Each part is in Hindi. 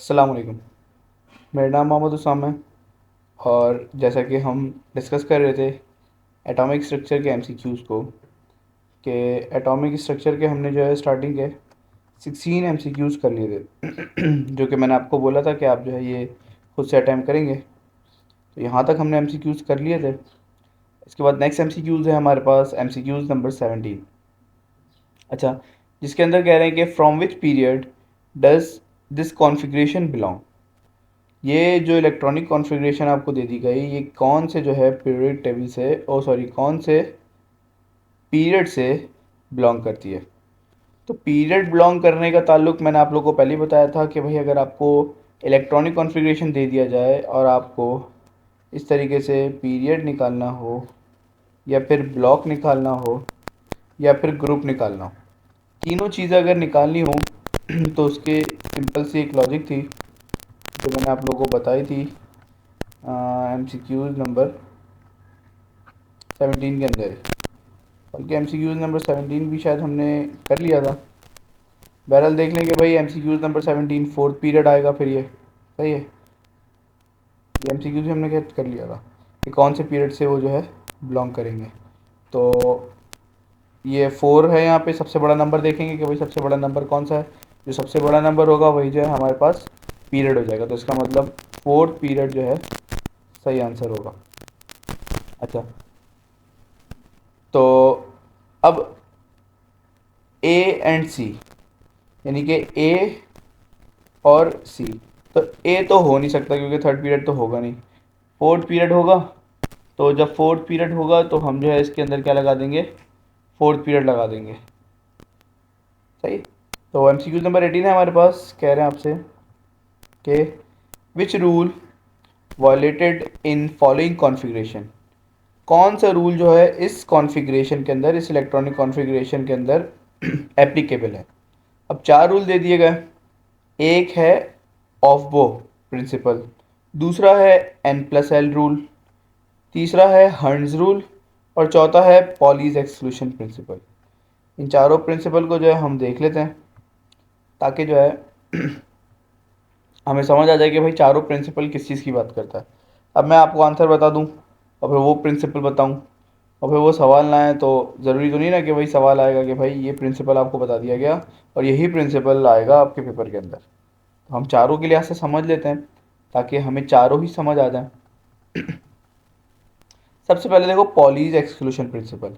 अस्सलाम वालेकुम। मेरा नाम मोहम्मद उसाम है और जैसा कि हम डिस्कस कर रहे थे एटॉमिक स्ट्रक्चर के एमसीक्यूज़ को, कि एटॉमिक स्ट्रक्चर के हमने जो है स्टार्टिंग के 16 एमसीक्यूज़ कर लिए थे जो कि मैंने आपको बोला था कि आप जो है ये खुद से अटैम्प्ट करेंगे। तो यहाँ तक हमने एमसीक्यूज़ कर लिए थे। इसके बाद नेक्स्ट एमसीक्यूज़ है हमारे पास एमसीक्यूज़ नंबर 17। अच्छा, जिसके अंदर कह रहे हैं कि from which period does this configuration belong. ये जो इलेक्ट्रॉनिक कॉन्फ़िगरेशन आपको दे दी गई, ये कौन से जो है पीरियड टेबल से कौन से पीरियड से बिलोंग करती है। तो पीरियड बिलोंग करने का ताल्लुक मैंने आप लोगों को पहले ही बताया था कि भाई अगर आपको इलेक्ट्रॉनिक कॉन्फ़िगरेशन दे दिया जाए और आपको इस तरीके से पीरियड निकालना हो या फिर ब्लॉक निकालना हो या फिर ग्रुप निकालना हो, तीनों चीज़ें अगर निकालनी हो तो उसके सिंपल सी एक लॉजिक थी जो मैंने आप लोगों को बताई थी एमसीक्यूज़ नंबर 17 के अंदर। बल्कि एमसीक्यूज़ नंबर 17 भी शायद हमने कर लिया था। बहरहाल देख लें कि भाई एमसीक्यूज़ नंबर 17 फोर्थ पीरियड आएगा फिर ये सही है। ये एमसीक्यूज़ भी हमने कर लिया था कि कौन से पीरियड से वो जो है बिलोंग करेंगे। तो ये 4 है, यहाँ पे सबसे बड़ा नंबर देखेंगे कि भाई सबसे बड़ा नंबर कौन सा है। जो सबसे बड़ा नंबर होगा वही जो है हमारे पास पीरियड हो जाएगा। तो इसका मतलब फोर्थ पीरियड जो है सही आंसर होगा। अच्छा, तो अब ए एंड सी, यानी कि ए और सी। तो ए तो हो नहीं सकता क्योंकि थर्ड पीरियड तो होगा नहीं, फोर्थ पीरियड होगा। तो जब फोर्थ पीरियड होगा तो हम जो है इसके अंदर क्या लगा देंगे, फोर्थ पीरियड लगा देंगे। सही। तो एमसीक्यू नंबर 18 है हमारे पास, कह रहे हैं आपसे कि which rule violated in following configuration. कौन सा रूल जो है इस कॉन्फ़िगरेशन के अंदर, इस इलेक्ट्रॉनिक कॉन्फ़िगरेशन के अंदर एप्लीकेबल है। अब चार रूल दे दिए गए। एक है ऑफ बो प्रिंसिपल, दूसरा है एन प्लस एल रूल, तीसरा है हर्न्स रूल और चौथा है पॉलीज एक्सक्लूशन प्रिंसिपल। इन चारों प्रिंसिपल को जो है हम देख लेते हैं ताकि जो है हमें समझ आ जाए कि भाई चारों प्रिंसिपल किस चीज़ की बात करता है। अब मैं आपको आंसर बता दूं और फिर वो प्रिंसिपल बताऊं और फिर वो सवाल ना आए तो ज़रूरी तो नहीं ना कि भाई सवाल आएगा कि भाई ये प्रिंसिपल आपको बता दिया गया और यही प्रिंसिपल आएगा आपके पेपर के अंदर। तो हम चारों के लिहाज से समझ लेते हैं ताकि हमें चारों ही समझ आ जाए। सबसे पहले देखो पॉलीज एक्सक्लूशन प्रिंसिपल,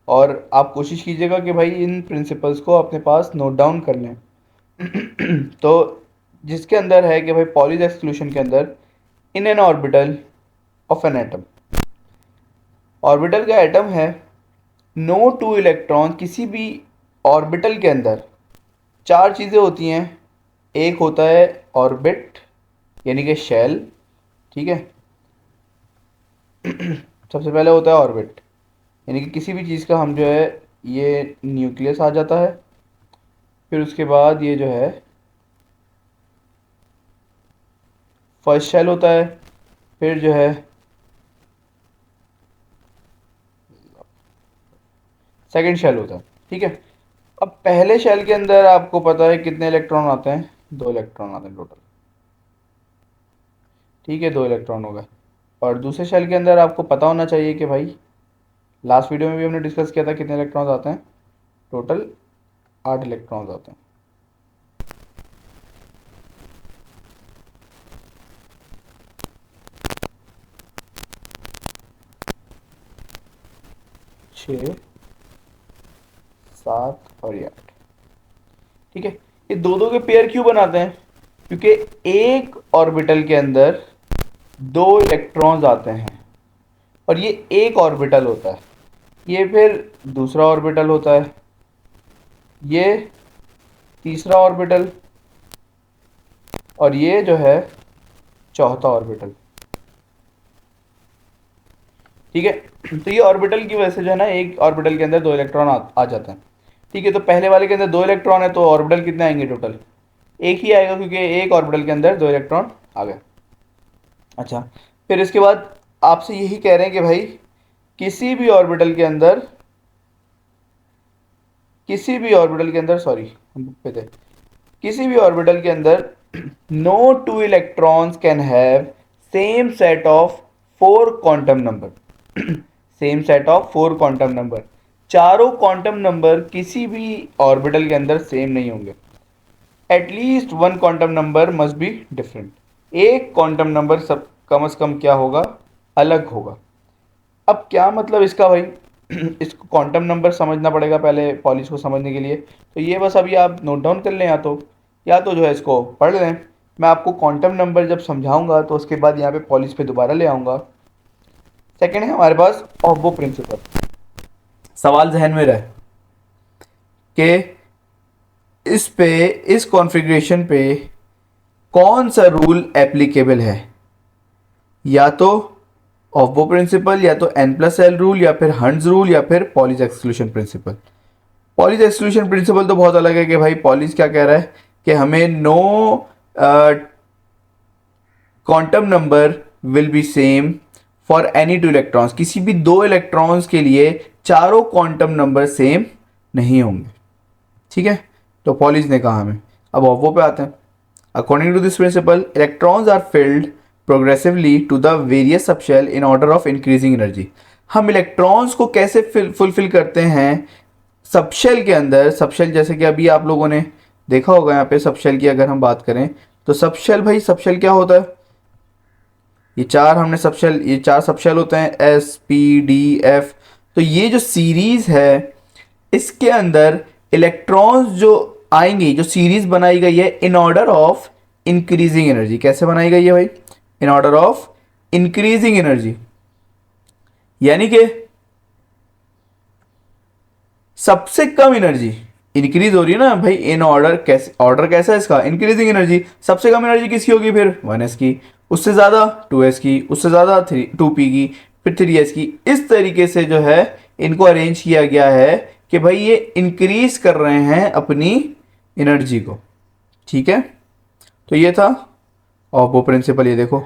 और आप कोशिश कीजिएगा कि भाई इन प्रिंसिपल्स को अपने पास नोट डाउन कर लें। तो जिसके अंदर है कि भाई पॉलीज एक्सक्लूशन के अंदर in an orbital of an atom, orbital का एटम है, नो टू इलेक्ट्रॉन, किसी भी ऑर्बिटल के अंदर चार चीज़ें होती हैं। एक होता है ऑर्बिट यानी कि शेल, ठीक है। सबसे पहले होता है ऑर्बिट यानी कि किसी भी चीज़ का हम जो है ये न्यूक्लियस आ जाता है, फिर उसके बाद ये जो है फर्स्ट शेल होता है, फिर जो है सेकंड शेल होता है, ठीक है। अब पहले शेल के अंदर आपको पता है कितने इलेक्ट्रॉन आते हैं, दो इलेक्ट्रॉन आते हैं टोटल, ठीक है, दो इलेक्ट्रॉन हो गए। और दूसरे शेल के अंदर आपको पता होना चाहिए कि भाई लास्ट वीडियो में भी हमने डिस्कस किया था कितने इलेक्ट्रॉन्स आते हैं, टोटल 8 इलेक्ट्रॉन्स आते हैं। छः, सात और ये 8, ठीक है। ये दो दो के पेयर क्यों बनाते हैं, क्योंकि एक ऑर्बिटल के अंदर दो इलेक्ट्रॉन्स आते हैं और ये एक ऑर्बिटल होता है, ये फिर दूसरा ऑर्बिटल होता है, ये तीसरा ऑर्बिटल और ये जो है चौथा ऑर्बिटल, ठीक है। तो ये ऑर्बिटल की वजह से जो है ना एक ऑर्बिटल के अंदर दो इलेक्ट्रॉन आ जाते हैं, ठीक है। तो पहले वाले के अंदर दो इलेक्ट्रॉन है तो ऑर्बिटल कितने आएंगे, टोटल एक ही आएगा क्योंकि एक ऑर्बिटल के अंदर दो इलेक्ट्रॉन आ गए। अच्छा, फिर इसके बाद आपसे यही कह रहे हैं कि भाई किसी भी ऑर्बिटल के अंदर, किसी भी ऑर्बिटल के अंदर सॉरी हम पे थे, किसी भी ऑर्बिटल के अंदर No two electrons can have same set of four quantum number. Same set of four quantum number, चारों क्वांटम नंबर किसी भी ऑर्बिटल के अंदर सेम नहीं होंगे. At least one quantum number must be different. एक क्वांटम नंबर सब कम से कम क्या होगा, अलग होगा. अब क्या मतलब इसका भाई, इसको क्वांटम नंबर समझना पड़ेगा पहले पॉलिश को समझने के लिए. तो ये बस अभी आप नोट डाउन कर लें, या तो जो है इसको पढ़ लें. मैं आपको क्वांटम नंबर जब समझाऊंगा तो उसके बाद यहाँ पे पॉलिश पे दोबारा ले आऊँगा. सेकंड है हमारे पास ऑब्बो प्रिंसिपल. सवाल जहन में रहे कि इस कॉन्फ़िगरेशन पे कौन सा रूल एप्लीकेबल है, या तो ऑब्बो प्रिंसिपल, या तो N+L रूल, या फिर हंट्स रूल, या फिर Pauli's exclusion principle. Pauli's exclusion principle तो बहुत अलग है कि भाई पॉलिश क्या कह रहा है कि हमें no quantum number will be same for any two electrons. किसी भी दो इलेक्ट्रॉन्स के लिए चारों क्वांटम नंबर सेम नहीं होंगे. ठीक है, तो पॉलिश ने कहा हमें. अब ऑब्बो पे आते हैं. According to this principle electrons are filled progressively to the various subshell in order of increasing energy. हम इलेक्ट्रॉन्स को कैसे फुलफिल करते हैं सबशेल के अंदर. सबशेल जैसे कि अभी आप लोगों ने देखा होगा यहाँ पे सबशेल की अगर हम बात करें तो सबशेल, भाई सबशेल क्या होता है, ये चार सबशेल होते हैं एस पी डी एफ. तो ये जो सीरीज है इसके अंदर इलेक्ट्रॉन्स जो आएंगे, जो सीरीज बनाई गई है इन ऑर्डर ऑफ इंक्रीजिंग एनर्जी. कैसे बनाई गई है भाई, इन ऑर्डर ऑफ इंक्रीजिंग एनर्जी. यानी कि सबसे कम एनर्जी इंक्रीज हो रही है ना भाई इन ऑर्डर. ऑर्डर कैसा है इसका, इंक्रीजिंग एनर्जी. सबसे कम एनर्जी किसकी होगी फिर 1s की, उससे ज़्यादा 2s की, उससे ज़्यादा 2p की, फिर 3s की. इस तरीके से जो है इनको अरेंज किया गया है कि भाई ये इंक्रीज कर रहे हैं अपनी एनर्जी को. ठीक है, तो ये था ऑब्बो प्रिंसिपल. ये देखो,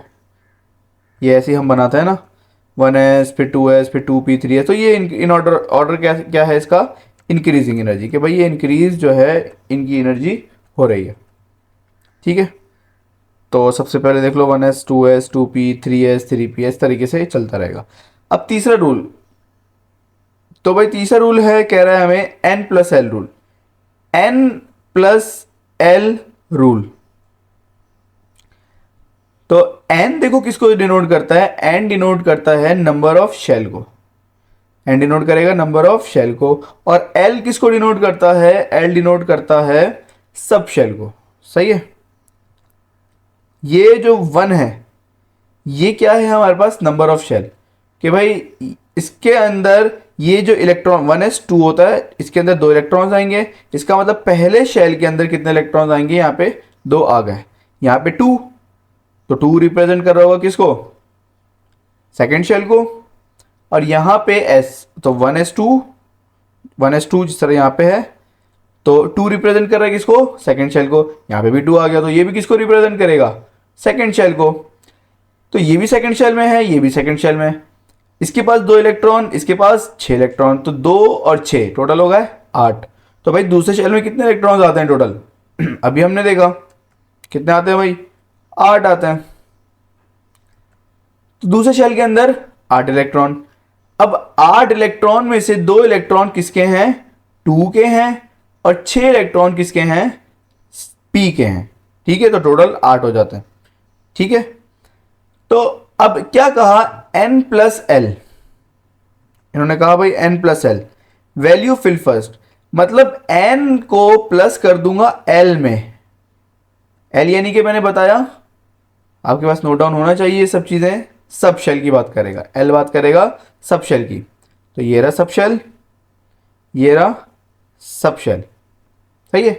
ये ऐसे ही हम बनाते हैं ना, 1s फिर 2s फिर 2p 3s. तो ये इन ऑर्डर क्या क्या है इसका, इंक्रीजिंग एनर्जी, कि भाई ये इंक्रीज जो है इनकी एनर्जी हो रही है. ठीक है, तो सबसे पहले देख लो 1s 2s 2p 3s 3p, इस तरीके से चलता रहेगा. अब तीसरा रूल, तो भाई तीसरा रूल है, कह रहा है हमें N+L रूल. N+L रूल, तो N देखो किसको डिनोट करता है, N डिनोट करता है नंबर ऑफ शेल को. N डिनोट करेगा नंबर ऑफ शेल को. और L किसको डिनोट करता है, L डिनोट करता है सब शेल को. सही है, ये जो 1 है ये क्या है हमारे पास, नंबर ऑफ शेल. कि भाई इसके अंदर ये जो इलेक्ट्रॉन 1s2 होता है, इसके अंदर दो इलेक्ट्रॉन्स आएंगे. इसका मतलब पहले शेल के अंदर कितने इलेक्ट्रॉन्स आएंगे, यहाँ पे दो आ गए, यहाँ पे 2. तो 2 रिप्रेजेंट कर रहा होगा किसको, सेकेंड शेल को. और यहाँ पे s, तो 1s2 जिस तरह यहाँ पे है, तो 2 रिप्रेजेंट कर रहा है किसको, सेकेंड शेल को. यहाँ पे भी 2 आ गया, तो ये भी किसको रिप्रेजेंट करेगा, सेकेंड शेल को. तो ये भी सेकेंड शेल में है, ये भी सेकेंड शेल में है. इसके पास 2 इलेक्ट्रॉन, इसके पास 6 इलेक्ट्रॉन, तो 2 और 6 टोटल हो गए 8. तो भाई दूसरे शेल में कितने इलेक्ट्रॉन्स आते हैं टोटल अभी हमने देखा कितने आते हैं भाई, 8 आते हैं. तो दूसरे शेल के अंदर 8 इलेक्ट्रॉन. अब 8 इलेक्ट्रॉन में से 2 इलेक्ट्रॉन किसके हैं, 2 के हैं, और 6 इलेक्ट्रॉन किसके हैं, p के हैं. ठीक है, तो टोटल 8 हो जाते हैं. ठीक है, तो अब क्या कहा, N+L. इन्होंने कहा भाई N+L वैल्यू फिल फर्स्ट. मतलब N को प्लस कर दूंगा L में. L यानी कि मैंने बताया, आपके पास नोट डाउन होना चाहिए ये सब चीजें. सब शेल की बात करेगा, L बात करेगा सब शेल की. तो ये रहा सब शेल, ये रहा सब शेल. सही है.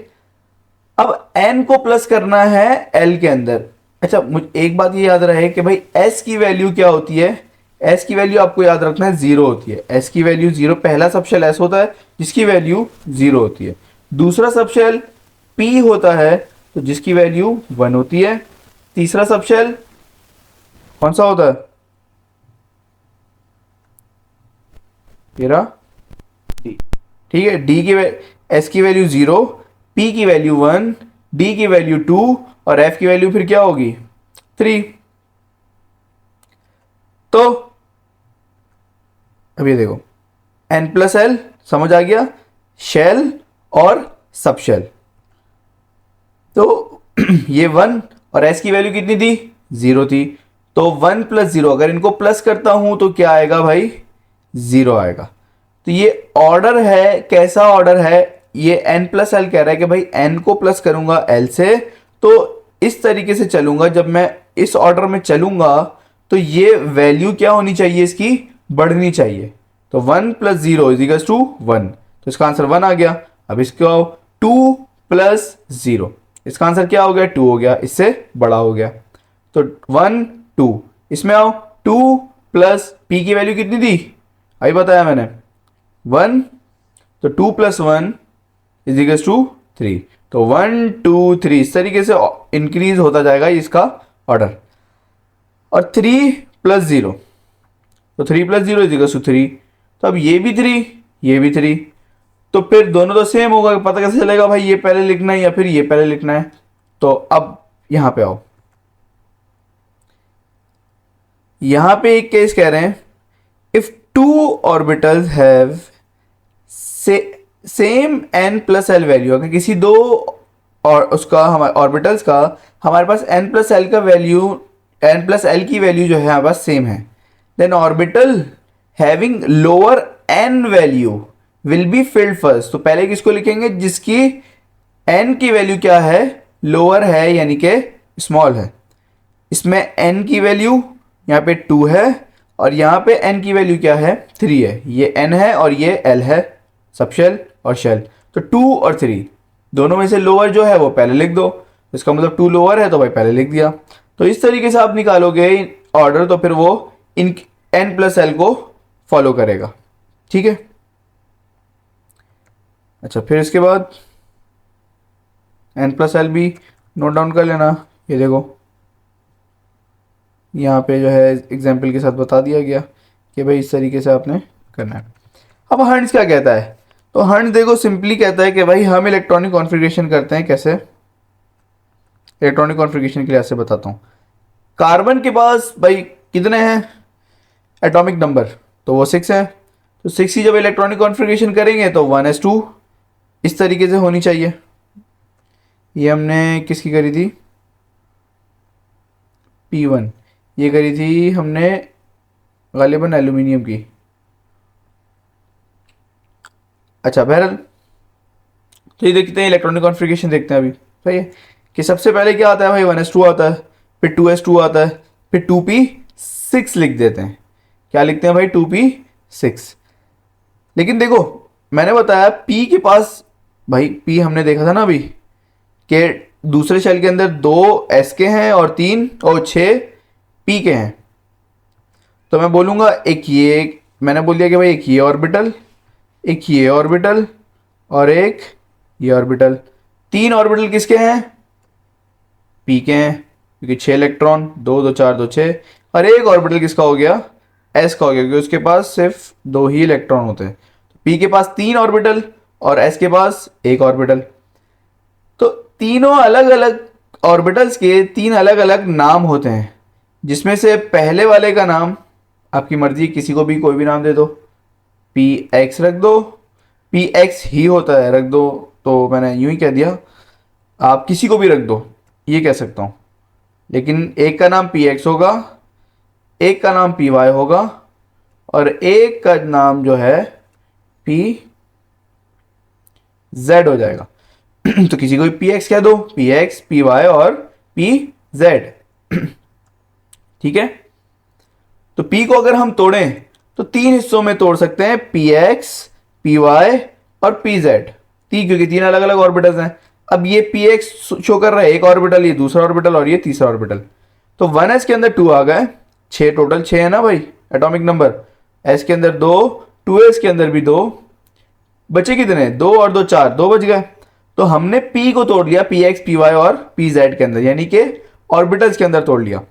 अब N को प्लस करना है L के अंदर. अच्छा, मुझे एक बात ये याद रहे कि भाई S की वैल्यू क्या होती है, S की वैल्यू आपको याद रखना है 0 होती है. S की वैल्यू 0, पहला सबशेल S होता है जिसकी वैल्यू 0 होती है. दूसरा सबशेल P होता है तो जिसकी वैल्यू 1 होती है. तीसरा सबशेल कौन सा होता है, तेरा D. ठीक है, S की वैल्यू 0, P की वैल्यू 1, D की वैल्यू 2, और एफ की वैल्यू फिर क्या होगी 3। तो अब ये देखो n+l समझ आ गया, शेल और सब शेल। तो ये 1 और s की वैल्यू कितनी थी 0 थी, तो 1 + 0 अगर इनको प्लस करता हूं तो क्या आएगा भाई 0 आएगा। तो ये ऑर्डर है, कैसा ऑर्डर है, ये n+l कह रहा है कि भाई n को प्लस करूंगा l से, तो इस तरीके से चलूंगा। जब मैं इस ऑर्डर में चलूंगा तो ये वैल्यू क्या होनी चाहिए, इसकी बढ़नी चाहिए। तो 1 + 0 = 1, तो इसका आंसर 1 आ गया। अब इसको 2 + 0, इसका आंसर क्या हो गया 2 हो गया, इससे बड़ा हो गया। तो 1 2, इसमें आओ 2 + p की वैल्यू कितनी थी अभी बताया मैंने 1, तो 2 + 1 = 3। तो 1 2 3 इस तरीके से इंक्रीज होता जाएगा इसका ऑर्डर। और 3 + 0, तो 3 + 0 = 3। तो अब ये भी 3 ये भी 3, तो फिर दोनों तो सेम होगा। पता कैसे चलेगा भाई ये पहले लिखना है या फिर ये पहले लिखना है। तो अब यहां पे आओ, यहां पे एक केस कह रहे हैं if two orbitals have same n+l value, अगर किसी दो और उसका हमारे ऑर्बिटल्स का हमारे पास n+l का वैल्यू n+l की वैल्यू जो है हमारे पास सेम है, then orbital having lower n value will be filled first. तो पहले किसको लिखेंगे जिसकी n की वैल्यू क्या है लोअर है, यानी कि स्मॉल है। इसमें n की वैल्यू यहाँ पे 2 है और यहाँ पे n की वैल्यू क्या है 3 है। ये n है और ये l है, सबशेल और शेल। तो 2 और 3 दोनों में से लोअर जो है वो पहले लिख दो, इसका मतलब 2 लोअर है तो भाई पहले लिख दिया। तो इस तरीके से आप निकालोगे ऑर्डर, तो फिर वो इन n+l को फॉलो करेगा। ठीक है, अच्छा फिर इसके बाद n+l भी नोट डाउन कर लेना। ये देखो यहाँ पे जो है एग्जाम्पल के साथ बता दिया गया कि भाई इस तरीके से आपने करना है। अब हंड्स क्या कहता है, तो हंड्स देखो सिंपली कहता है कि भाई हम इलेक्ट्रॉनिक कॉन्फ़िगरेशन करते हैं। कैसे इलेक्ट्रॉनिक कॉन्फ़िगरेशन के लिए ऐसे बताता हूँ। कार्बन के पास भाई कितने हैं एटॉमिक नंबर, तो वो 6 है। तो 6 की जब इलेक्ट्रॉनिक कॉन्फ़िगरेशन करेंगे तो 1s2 इस तरीके से होनी चाहिए। ये हमने किसकी करी थी P1, ये करी थी हमने गालिबन एल्यूमिनियम की। अच्छा बहरहाल, तो ये देखते हैं इलेक्ट्रॉनिक कॉन्फ़िगरेशन देखते हैं अभी। सही है कि सबसे पहले क्या आता है भाई 1s2 आता है, फिर 2s2 आता है, फिर 2p6 लिख देते हैं। क्या लिखते हैं भाई 2p6। लेकिन देखो मैंने बताया p के पास, भाई p हमने देखा था ना अभी कि दूसरे शेल के अंदर 2 s के हैं और 3 और 6 p के हैं। तो मैं बोलूँगा एक ये, मैंने बोल दिया कि भाई एक ये ऑर्बिटल, एक ये ऑर्बिटल और एक ये ऑर्बिटल। 3 ऑर्बिटल किसके हैं p के हैं क्योंकि 6 इलेक्ट्रॉन, 2 2 4 2 6। और एक ऑर्बिटल किसका हो गया s का हो गया क्योंकि उसके पास सिर्फ 2 ही इलेक्ट्रॉन होते हैं। p के पास 3 ऑर्बिटल और s के पास एक ऑर्बिटल। तो तीनों अलग अलग ऑर्बिटल्स के 3 अलग अलग नाम होते हैं, जिसमें से पहले वाले का नाम आपकी मर्जी, किसी को भी कोई भी नाम दे दो। px रख दो, px ही होता है रख दो, तो मैंने यूं ही कह दिया, आप किसी को भी रख दो ये कह सकता हूँ। लेकिन एक का नाम px होगा, एक का नाम py होगा और एक का नाम जो है pz हो जाएगा। तो किसी को भी px कह दो, px py और pz। ठीक है, तो p को अगर हम तोड़ें तो 3 हिस्सों में तोड़ सकते हैं, px py और pz। क्योंकि 3 अलग अलग ऑर्बिटल्स हैं। अब ये px शो कर रहा है एक ऑर्बिटल, ये दूसरा ऑर्बिटल और ये तीसरा ऑर्बिटल। तो 1s के अंदर 2 आ गए, 6 टोटल 6 है ना भाई एटॉमिक नंबर। s के अंदर 2, 2s के अंदर भी 2, बचे कितने 2 और 2 4, 2 बच गए। तो हमने p को तोड़ लिया px py और pz के अंदर, यानी कि ऑर्बिटल्स के अंदर तोड़ लिया।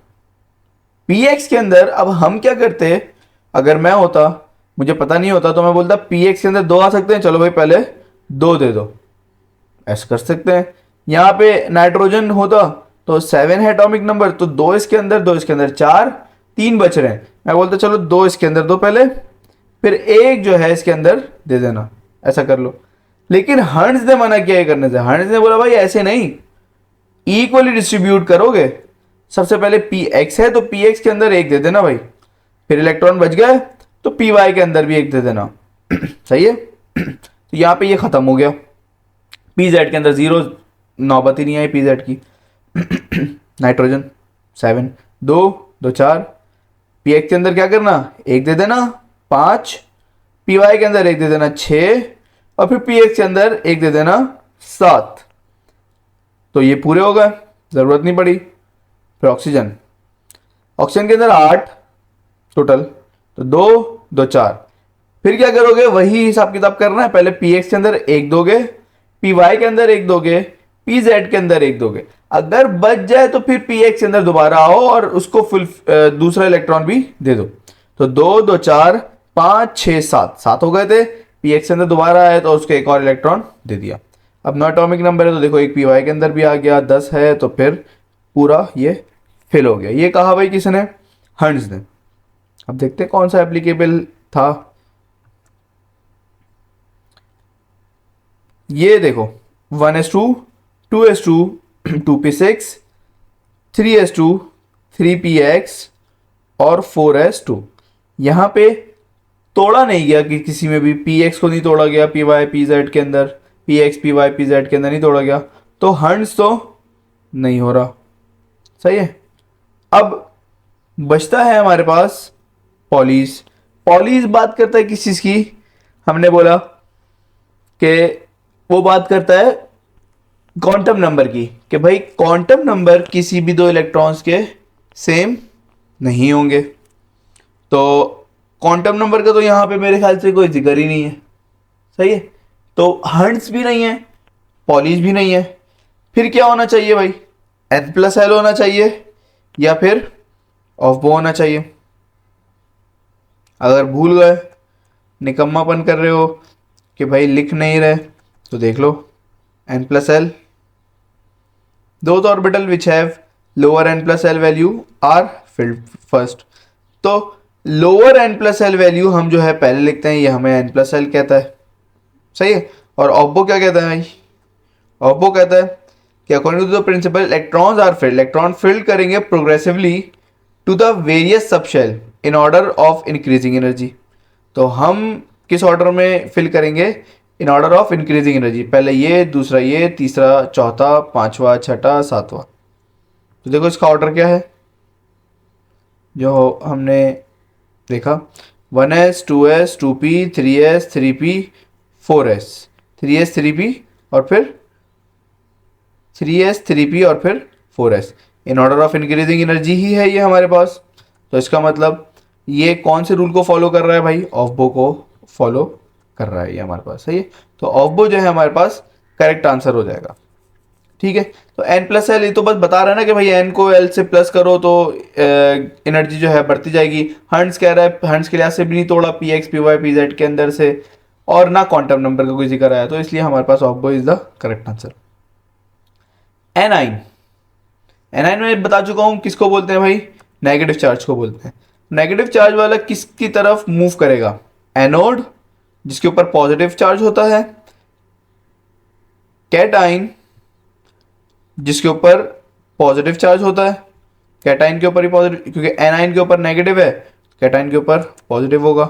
px के अंदर अब हम क्या करते, अगर मैं होता मुझे पता नहीं होता तो मैं बोलता px के अंदर 2 आ सकते हैं, चलो भाई पहले 2 दे दो, ऐसा कर सकते हैं। यहाँ पे नाइट्रोजन होता तो 7 है एटॉमिक नंबर, तो 2 इसके अंदर, 2 इसके अंदर, 4, 3 बच रहे हैं। मैं बोलता चलो 2 इसके अंदर दो पहले, फिर एक जो है इसके अंदर दे देना, ऐसा कर लो। लेकिन हंस ने मना किया ये करने से। हंस ने बोला भाई ऐसे नहीं, इक्वली डिस्ट्रीब्यूट करोगे। सबसे पहले पी एक्स है तो पी एक्स के अंदर एक दे देना भाई, फिर इलेक्ट्रॉन बच गए तो पी वाई के अंदर भी एक दे देना। सही है। तो यहां पे ये खत्म हो गया, पी जेड के अंदर 0, नौबत ही नहीं आई पी जेड की। नाइट्रोजन 7, 2 2 4, पी एक्स के अंदर क्या करना, एक दे देना 5, पी वाई के अंदर एक दे देना 6, और फिर पी एक्स के अंदर एक दे देना 7। तो ये पूरे हो गए, जरूरत नहीं पड़ी। फिर ऑक्सीजन, ऑक्सीजन के अंदर 8 टोटल, तो 2 2 4। फिर क्या करोगे, वही हिसाब किताब करना है। पहले पी एक्स के अंदर एक दोगे, पी वाई के अंदर एक दोगे, पी जेड के अंदर एक दोगे। अगर बच जाए तो फिर पी एक्स के अंदर दोबारा आओ और उसको फुल दूसरा इलेक्ट्रॉन भी दे दो। तो 2 2 4 5 6 7, 7 हो गए थे। पी एक्स के अंदर दोबारा आया तो उसको एक और इलेक्ट्रॉन दे दिया। अब नो एटॉमिक नंबर है तो देखो एक पी वाई के अंदर भी आ गया, 10 है तो फिर पूरा ये फिल हो गया। ये कहा भाई किसने, हंस ने। अब देखते हैं कौन सा एप्लीकेबल था। ये देखो 1s2 2s2 2p6 3s2 3px और 4s2। यहां पे तोड़ा नहीं गया कि किसी में भी px को नहीं तोड़ा गया, py pz के अंदर, px py pz के अंदर नहीं तोड़ा गया, तो हंस तो नहीं हो रहा। सही है। अब बचता है हमारे पास पॉलीज। पॉलीज बात करता है किस चीज की, हमने बोला कि वो बात करता है क्वांटम नंबर की, कि भाई क्वांटम नंबर किसी भी दो इलेक्ट्रॉन्स के सेम नहीं होंगे। तो क्वांटम नंबर का तो यहां पे मेरे ख्याल से कोई जिक्र ही नहीं है। सही है। तो हंस भी नहीं है, पॉलीज भी नहीं है, फिर क्या होना चाहिए भाई, n+l होना चाहिए या फिर ऑफ बो होना चाहिए। अगर भूल गए, निकम्मापन कर रहे हो कि भाई लिख नहीं रहे, तो देख लो n+l, those orbital which have lower n+l value are filled first। तो लोअर n+l वैल्यू हम जो है पहले लिखते हैं, ये हमें n+l कहता है। सही है। और ऑब्बो क्या कहता है भाई, ऑब्बो कहता है कि according to the principle electrons are filled, electron filled करेंगे progressively to the various subshell in order of increasing energy. तो हम किस ऑर्डर में फिल करेंगे, in order of increasing energy. पहले ये, दूसरा ये, तीसरा, चौथा, पांचवा, छठा, सातवां। तो देखो इसका ऑर्डर क्या है जो हमने देखा, 1s 2s 2p 3s 3p 4s 3s 3p और फिर 3s 3p और फिर 4s। In order of increasing energy ही है ये हमारे पास। तो इसका मतलब ये कौन से रूल को फॉलो कर रहा है भाई, ऑफ-बो को फॉलो कर रहा है ये हमारे पास। सही है। तो ऑफ-बो जो है हमारे पास करेक्ट आंसर हो जाएगा। ठीक है। तो n+l ये तो बस बता रहा है ना कि भाई n को l से प्लस करो तो एनर्जी जो है बढ़ती जाएगी। हंस कह रहा है, हंस के लिहाज से भी नहीं तोड़ा px py pz के अंदर से, और ना क्वांटम नंबर का कोई जिक्र आया, तो इसलिए हमारे पास Aufbau is the correct answer. एनाइन, एनाइन में बता चुका हूं किसको बोलते हैं भाई, नेगेटिव चार्ज को बोलते हैं। नेगेटिव चार्ज वाला किसकी तरफ मूव करेगा, एनोड जिसके ऊपर पॉजिटिव चार्ज होता है, कैटाइन जिसके ऊपर पॉजिटिव चार्ज होता है, कैटाइन के ऊपर ही पॉजिटिव, क्योंकि एनाइन के ऊपर नेगेटिव है, कैटाइन के ऊपर पॉजिटिव होगा।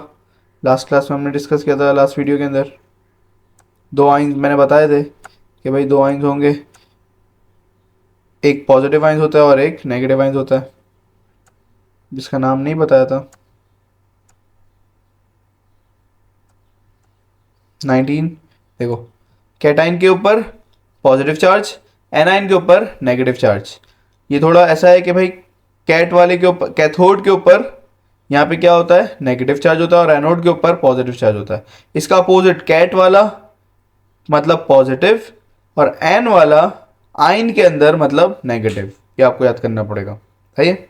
लास्ट क्लास में हमने डिस्कस किया था, लास्ट वीडियो के अंदर 2 आयंस मैंने बताए थे कि भाई 2 आयंस होंगे, एक पॉजिटिव आयंस होता है और एक नेगेटिव आयंस होता है, जिसका नाम नहीं बताया था। 19 देखो, कैटाइन के ऊपर पॉजिटिव चार्ज, एनाइन के ऊपर नेगेटिव चार्ज। ये थोड़ा ऐसा है कि भाई कैट वाले के ऊपर, कैथोड के ऊपर यहाँ पे क्या होता है, नेगेटिव चार्ज होता है, और एनोड के ऊपर पॉजिटिव चार्ज होता है। इसका अपोजिट कैट वाला मतलब पॉजिटिव, और एन वाला आइन के अंदर मतलब नेगेटिव। ये आपको याद करना पड़ेगा। सही है।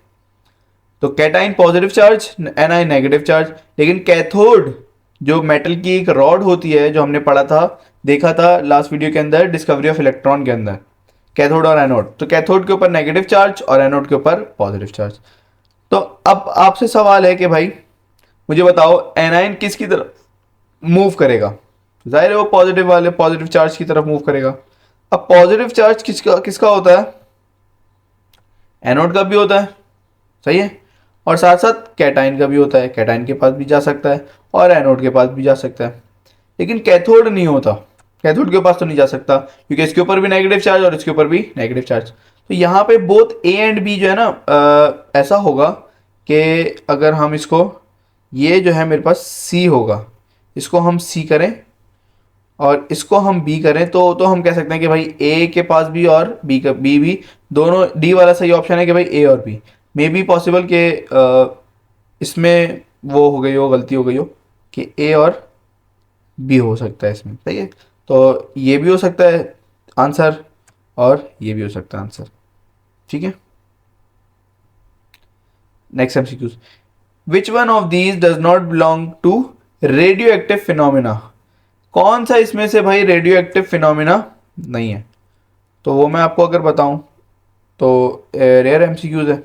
तो cation positive charge, A9 negative charge. लेकिन कैथोड जो मेटल की एक रॉड होती है, जो हमने पढ़ा था, देखा था लास्ट वीडियो के अंदर डिस्कवरी ऑफ इलेक्ट्रॉन के अंदर, कैथोड और एनोड, तो कैथोड के ऊपर नेगेटिव चार्ज और एनोड के ऊपर पॉजिटिव चार्ज। तो अब आपसे सवाल है कि भाई मुझे बताओ एनायन किसकी तरफ मूव करेगा, जाहिर है वो पॉजिटिव वाले पॉजिटिव चार्ज की तरफ मूव करेगा। अब पॉजिटिव चार्ज किसका किसका होता है, एनोड का भी होता है, सही है, और साथ साथ कैटाइन का भी होता है, कैटाइन के पास भी जा सकता है और एनोड के पास भी जा सकता है, लेकिन कैथोड नहीं होता, कैथोड के पास तो नहीं जा सकता क्योंकि इसके ऊपर भी नेगेटिव चार्ज और इसके ऊपर भी नेगेटिव चार्ज। तो यहाँ पे बोथ ए एंड बी जो है ना ऐसा होगा कि अगर हम इसको, ये जो है मेरे पास सी होगा, इसको हम सी करें और इसको हम बी करें तो हम कह सकते हैं कि भाई ए के पास भी और बी का बी भी, दोनों डी वाला सही ऑप्शन है कि भाई ए और बी। मे बी पॉसिबल कि इसमें वो हो गई हो, गलती हो गई हो कि ए और बी हो सकता है इसमें, सही है, तो ये भी हो सकता है आंसर और ये भी हो सकता है आंसर, ठीक है। Next MCQs, which one of these does not belong to radioactive phenomena, कौन सा इसमें से भाई रेडियो एक्टिव फिनोमिना नहीं है, तो वो मैं आपको अगर बताऊं तो रेयर एमसीक्यूज है।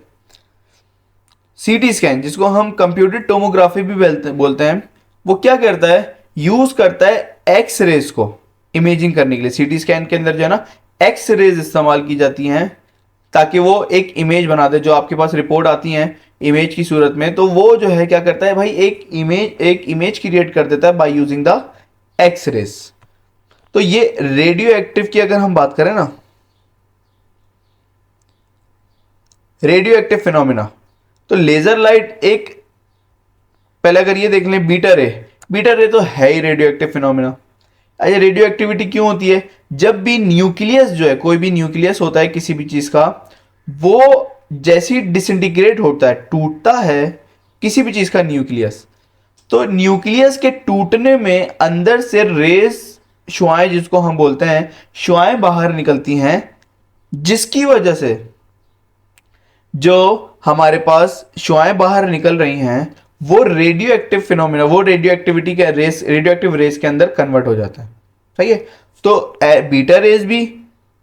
सीटी स्कैन जिसको हम कंप्यूटेड टोमोग्राफी भी बोलते हैं, वो क्या करता है, यूज करता है एक्स रेज को इमेजिंग करने के लिए। सीटी स्कैन के अंदर जो है ना एक्स रेज इस्तेमाल की जाती हैं ताकि वो एक इमेज बना दे, जो आपके पास रिपोर्ट आती हैं इमेज की सूरत में, तो वो जो है क्या करता है भाई एक इमेज क्रिएट कर देता है by using the X rays. तो ये रेडियो एक्टिव की अगर हम बात करें ना, रेडियो एक्टिव फिनोमिना, तो लेजर लाइट एक, पहले अगर ये देख लें बीटा रे, बीटा रे तो है ही रेडियो एक्टिव फिनोमिना। अच्छा रेडियो एक्टिविटी क्यों होती है, जब भी न्यूक्लियस जो है, कोई भी न्यूक्लियस होता है किसी भी चीज का, वो जैसे ही डिसइंटीग्रेट होता है, टूटता है किसी भी चीज का न्यूक्लियस, तो न्यूक्लियस के टूटने में अंदर से रेस, शुआएं जिसको हम बोलते हैं, शुआएं बाहर निकलती हैं, जिसकी वजह से जो हमारे पास शुआएं बाहर निकल रही हैं वो रेडियो एक्टिव फिनोमिना, वो रेडियो एक्टिविटी के रेस, रेडियो एक्टिव रेस के अंदर कन्वर्ट हो जाता है, सही है। तो बीटा रेस भी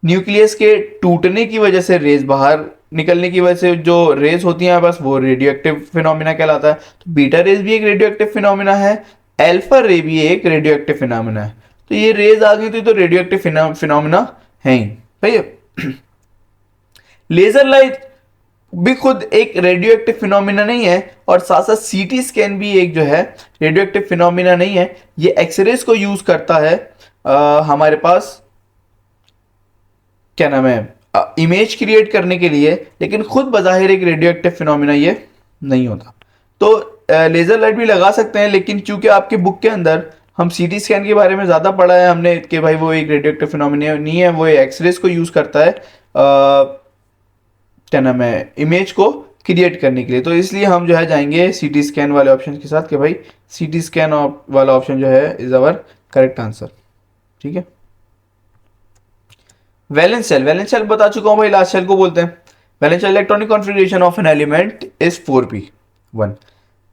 न्यूक्लियस के टूटने की वजह से, रेस बाहर निकलने की वजह से जो रेस होती हैं बस, वो रेडियो एक्टिव फिनोमिना कहलाता है। तो बीटा रेस भी एक रेडियो एक्टिव फिनोमिना है, अल्फा रे भी एक रेडियो एक्टिव फिनोमिना है। तो ये रेस आ गई थी तो रेडियो एक्टिव फिनोमिना है ही, सही है। लेजर लाइट भी खुद एक रेडियो एक्टिव फिनोमिना नहीं है, और साथ साथ सीटी स्कैन भी एक जो है रेडियो एक्टिव फिनोमिना नहीं है। ये एक्सरेज को यूज करता है हमारे पास, क्या नाम है, इमेज क्रिएट करने के लिए, लेकिन खुद बजाहिर एक रेडियो एक्टिव फिनोमिना ये नहीं होता। तो लेजर लाइट भी लगा सकते हैं, लेकिन चूंकि आपके बुक के अंदर हम सीटी स्कैन के बारे में ज़्यादा पढ़ा है हमने कि भाई वो एक रेडियो एक्टिव फिनोमिना नहीं है, वो एक्सरेज को यूज़ करता है क्या नाम है, इमेज को क्रिएट करने के लिए। तो इसलिए हम जो है जाएंगे सीटी स्कैन वाले ऑप्शन के साथ कि भाई सीटी स्कैन वाला ऑप्शन जो है इज अवर करेक्ट आंसर, ठीक है। वैलेंस शेल, वैलेंस शेल बता चुका हूं भाई, लास्ट शेल को बोलते हैं। Valence shell electronic configuration of an element is 4p1।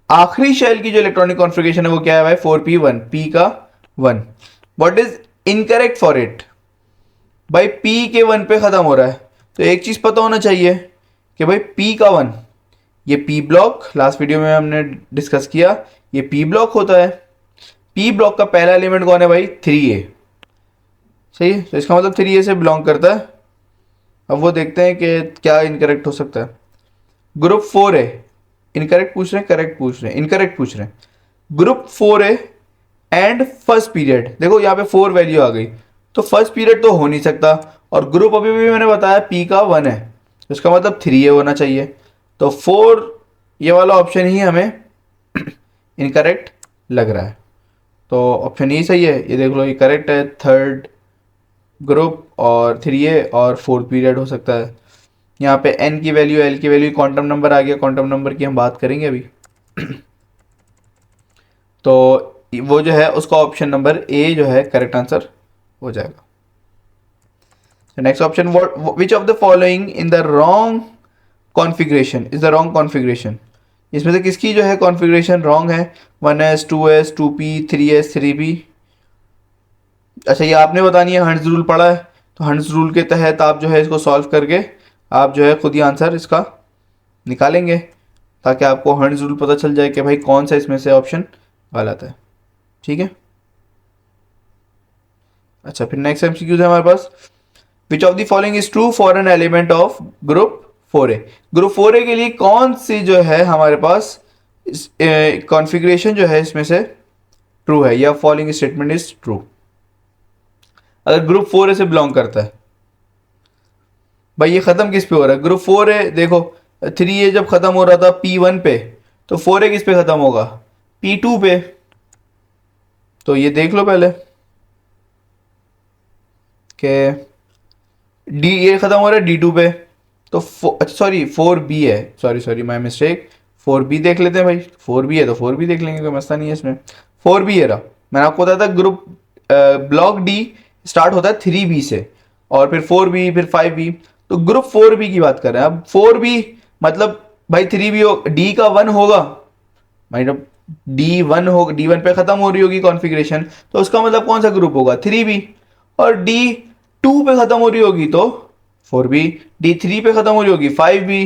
आखिरी शेल की जो इलेक्ट्रॉनिक कॉन्फ़िगरेशन है वो क्या है भाई, 4p1, p का 1। What is incorrect for it, भाई p के 1 पे खत्म हो रहा है, तो एक चीज पता होना चाहिए कि भाई p का 1, ये p ब्लॉक लास्ट वीडियो में हमने डिस्कस किया, ये p ब्लॉक होता है। p ब्लॉक का पहला एलिमेंट कौन है भाई, 3a, सही है, तो इसका मतलब 3a से बिलोंग करता है। अब वो देखते हैं कि क्या इनकरेक्ट हो सकता है। ग्रुप 4a, इनकरेक्ट पूछ रहे हैं, करेक्ट पूछ रहे हैं, इनकरेक्ट पूछ रहे हैं। Group 4a and first period, देखो यहाँ पे 4 वैल्यू आ गई, तो फर्स्ट पीरियड तो हो नहीं सकता, और ग्रुप अभी भी मैंने बताया p का 1 है, तो इसका मतलब 3a होना चाहिए। तो 4 ये वाला ऑप्शन ही हमें इनकरेक्ट लग रहा है, तो ऑप्शन ही सही है, ये देख लो ये करेक्ट है। थर्ड ग्रुप और 3a और 4 पीरियड हो सकता है। यहाँ पे n की वैल्यू, l की वैल्यू, क्वांटम नंबर आ गया, क्वांटम नंबर की हम बात करेंगे अभी। तो वो जो है उसका ऑप्शन नंबर ए जो है करेक्ट आंसर हो जाएगा। Next option, which of the following in the wrong configuration is the wrong configuration, इसमें से किसकी जो है कॉन्फ़िगरेशन रॉन्ग है, 1s 2s 2p 3s 3p। अच्छा ये आपने बतानी है, हंड्स रूल पढ़ा है तो हंस रूल के तहत आप जो है इसको सॉल्व करके आप जो है खुद ही आंसर इसका निकालेंगे, ताकि आपको हंस रूल पता चल जाए कि भाई कौन सा इसमें से ऑप्शन गलत है। ठीक है। अच्छा, फिर नेक्स्ट एमसीक्यू है हमारे पास, which of the following is true for an element of group 4A। Group 4A के लिए कौन सी जो है हमारे पास कॉन्फ़िगरेशन जो है इसमें से ट्रू है, या फॉलोइंग स्टेटमेंट इज ट्रू अगर ग्रुप 4A से बिलोंग करता है। भाई ये खत्म किस पे हो रहा है? ग्रुप 4A देखो, 3A जब खत्म हो रहा था P1 पे, तो 4A किस पे खत्म होगा? P2 पे। तो ये देख लो पहले कि डी ए खत्म हो रहा है D2 पे, तो सॉरी 4B है, सॉरी माय मिस्टेक, 4B देख लेते हैं भाई। 4B है तो 4B देख लेंगे, कोई मसला नहीं है इसमें। 4B है रहा, मैंने आपको बताया था ग्रुप ब्लॉक डी स्टार्ट होता है 3B से, और फिर 4B, फिर 5B। तो ग्रुप 4B की बात कर रहे हैं। अब 4B मतलब भाई 3B हो, डी का 1 होगा, मतलब D1 हो, D1 पे खत्म हो रही होगी कॉन्फ़िगरेशन, तो उसका मतलब कौन सा ग्रुप होगा? 3B। और D2 पे खत्म हो रही होगी तो 4B, D3 पे खत्म हो रही होगी 5B,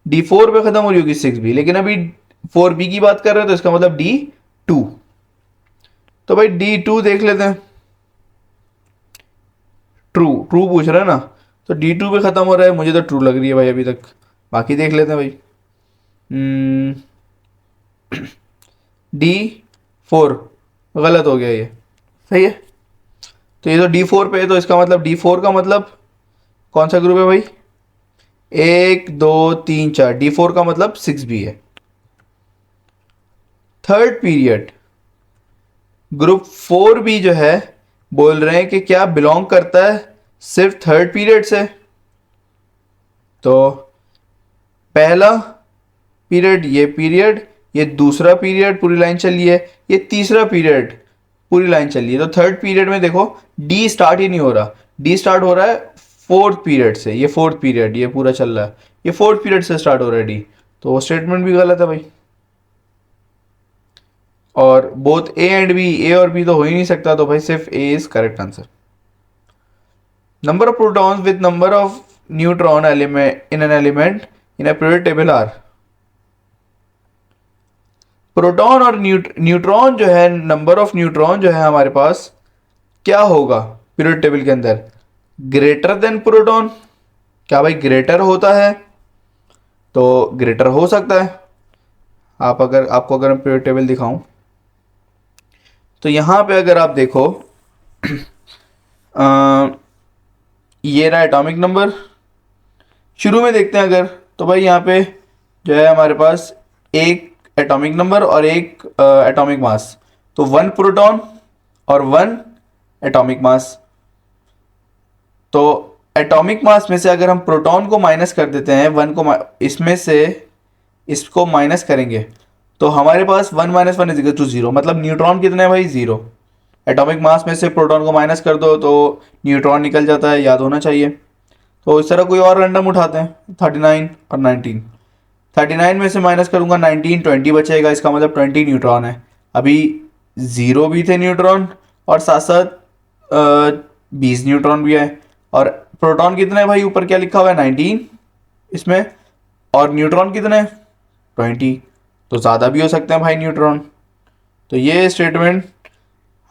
D4 पे खत्म हो रही होगी 6B। लेकिन अभी 4B की बात कर रहे हैं तो इसका मतलब D2। तो भाई D2 देख लेते हैं। ट्रू ट्रू पूछ रहा है ना, तो D2 पे खत्म हो रहा है, मुझे तो ट्रू लग रही है भाई अभी तक। बाकी देख लेते हैं भाई। D4 गलत हो गया ये, सही है। तो ये तो D4 पे है, तो इसका मतलब D4 का मतलब कौन सा ग्रुप है भाई? 1 2 3 4, D4 का मतलब 6B है। थर्ड पीरियड ग्रुप 4B जो है, बोल रहे हैं कि क्या बिलोंग करता है सिर्फ थर्ड पीरियड से। तो पहला पीरियड, ये दूसरा पीरियड पूरी लाइन चली है, ये तीसरा पीरियड पूरी लाइन चली है। तो थर्ड पीरियड में देखो डी स्टार्ट ही नहीं हो रहा, डी स्टार्ट हो रहा है फोर्थ पीरियड से। ये फोर्थ पीरियड ये पूरा चल रहा है, ये फोर्थ पीरियड से स्टार्ट हो रहा है डी, तो वो स्टेटमेंट भी गलत है भाई। और बोथ ए एंड बी, ए और बी तो हो ही नहीं सकता, तो भाई सिर्फ A is correct answer. Number of protons with number of neutron element in an element in a period table are. Proton और न्यूट्रॉन जो है, नंबर ऑफ न्यूट्रॉन जो है हमारे पास क्या होगा पीरियड टेबल के अंदर? Greater than proton. क्या भाई ग्रेटर होता है? तो ग्रेटर हो सकता है। आपको अगर मैं पीरियड टेबल दिखाऊं, तो यहां पे अगर आप देखो ये रहा एटॉमिक नंबर। शुरू में देखते हैं अगर, तो भाई यहाँ पे जो है हमारे पास एक एटॉमिक नंबर और एक एटॉमिक मास, तो 1 प्रोटॉन और 1 एटॉमिक मास। तो एटॉमिक मास में से अगर हम प्रोटॉन को माइनस कर देते हैं, 1 को इसमें से इसको माइनस करेंगे, तो हमारे पास 1 - 1 = 0। मतलब न्यूट्रॉन कितने हैं भाई? 0। एटॉमिक मास में से प्रोटॉन को माइनस कर दो तो न्यूट्रॉन निकल जाता है, याद होना चाहिए। तो इस तरह कोई और रैंडम उठाते हैं, 39 और 19। 39 में से माइनस करूंगा 19, 20 बचेगा, इसका मतलब 20 न्यूट्रॉन है। अभी 0 भी थे न्यूट्रॉन, और साथ साथ 20 न्यूट्रॉन भी है। और प्रोटॉन कितने हैं भाई? ऊपर क्या लिखा हुआ है? 19 इसमें। और न्यूट्रॉन कितने हैं? 20। तो ज़्यादा भी हो सकते हैं भाई न्यूट्रॉन। तो ये स्टेटमेंट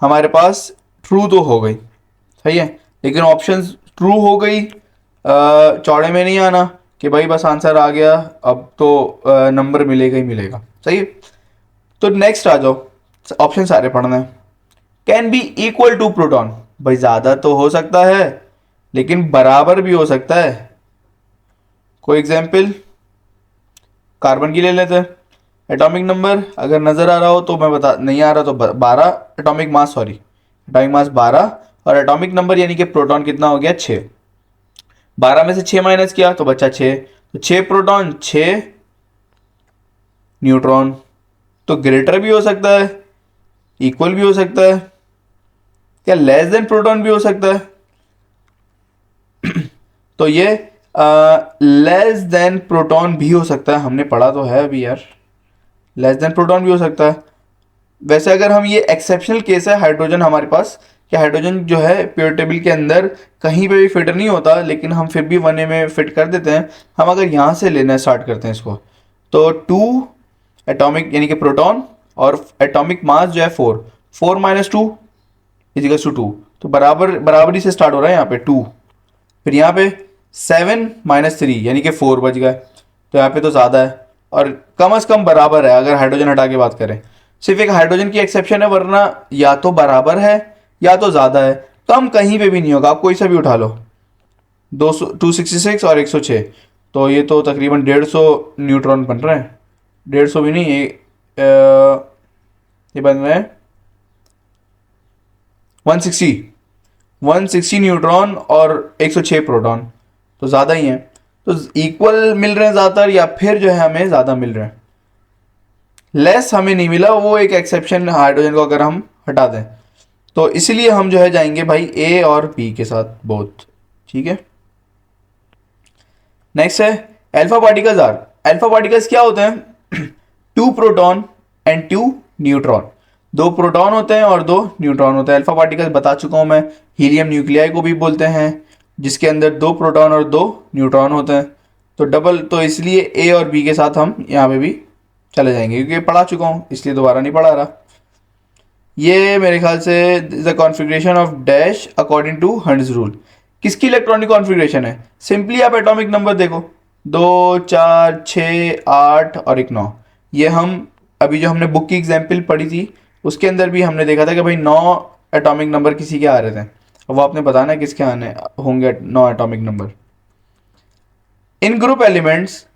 हमारे पास ट्रू तो हो गई, सही है, लेकिन ऑप्शंस ट्रू हो गई, चौड़े में नहीं आना कि भाई बस आंसर आ गया अब तो नंबर मिलेगा ही मिलेगा, सही है। तो नेक्स्ट आ जाओ, ऑप्शन सारे पढ़ना है। Can be equal to proton, भाई ज़्यादा तो हो सकता है लेकिन बराबर भी हो सकता है। कोई एग्जाम्पल कार्बन की ले लेते हैं। एटॉमिक नंबर अगर नज़र आ रहा हो तो मैं बता, नहीं आ रहा तो 12 atomic mass, sorry atomic mass 12, और एटॉमिक नंबर यानी कि प्रोटॉन कितना हो गया? 6। 12 में से 6 माइनस किया तो बचा 6, तो 6 प्रोटॉन 6 न्यूट्रॉन। तो ग्रेटर भी हो सकता है, इक्वल भी हो सकता है, क्या लेस देन प्रोटॉन भी हो सकता है? तो ये लेस देन प्रोटॉन भी हो सकता है, हमने पढ़ा तो है अभी यार, लेस देन प्रोटॉन भी हो सकता है। वैसे अगर हम, ये एक्सेप्शनल केस है हाइड्रोजन हमारे पास, कि हाइड्रोजन जो है पीरियोडिक टेबल के अंदर कहीं पे भी फिट नहीं होता, लेकिन हम फिर भी 1A में फिट कर देते हैं। हम अगर यहाँ से लेना स्टार्ट करते हैं इसको, तो 2 एटॉमिक यानी कि प्रोटॉन, और एटॉमिक मास जो है 4, 4 माइनस 2 इजिकल्स टू 2, तो बराबरी से स्टार्ट हो रहा है यहाँ पे 2। फिर यहाँ पे 7 माइनस 3 यानी कि 4 बच गए, तो यहाँ पे तो ज़्यादा है, और कम से कम बराबर है अगर हाइड्रोजन हटा के बात करें। सिर्फ एक हाइड्रोजन की एक्सेप्शन है, वरना या तो बराबर है या तो ज़्यादा है, कम कहीं पे भी नहीं होगा। आप कोई सा भी उठा लो, 266 और 106, तो ये तो तकरीबन 150 न्यूट्रॉन बन रहे हैं। 150 भी नहीं, ये बन रहे हैं 160 न्यूट्रॉन और 106 प्रोटॉन, तो ज़्यादा ही है। तो इक्वल मिल रहे हैं ज़्यादातर, या फिर जो है हमें ज़्यादा मिल रहे हैं। लेस हमें नहीं मिला, वो एक एक्सेप्शन हाइड्रोजन को अगर हम हटा दें, तो इसलिए हम जो है जाएंगे भाई ए और बी के साथ बोथ। ठीक है, नेक्स्ट है alpha particles are. Alpha particles क्या होते हैं? 2 प्रोटॉन एंड 2 न्यूट्रॉन, 2 प्रोटॉन होते हैं और 2 न्यूट्रॉन होते हैं। अल्फा पार्टिकल्स बता चुका हूं मैं, हीलियम न्यूक्लियाई को भी बोलते हैं, जिसके अंदर 2 प्रोटॉन और 2 न्यूट्रॉन होते हैं। तो डबल, तो इसलिए ए और बी के साथ हम यहाँ पे भी चले जाएंगे, क्योंकि पढ़ा चुका हूँ इसलिए दोबारा नहीं पढ़ा रहा। ये मेरे ख्याल से the configuration of dash according to Hund's rule. किसकी इलेक्ट्रॉनिक कॉन्फ़िगरेशन है? सिंपली आप एटॉमिक नंबर देखो, 2 4 6 8 और 1 9। ये हम अभी जो हमने बुक की एग्जाम्पल पढ़ी थी उसके अंदर भी हमने देखा था कि भाई 9 एटॉमिक नंबर किसी के आ रहे थे, अब वो आपने बताना है किसके आने होंगे 9 एटॉमिक नंबर। इन ग्रुप एलिमेंट्स,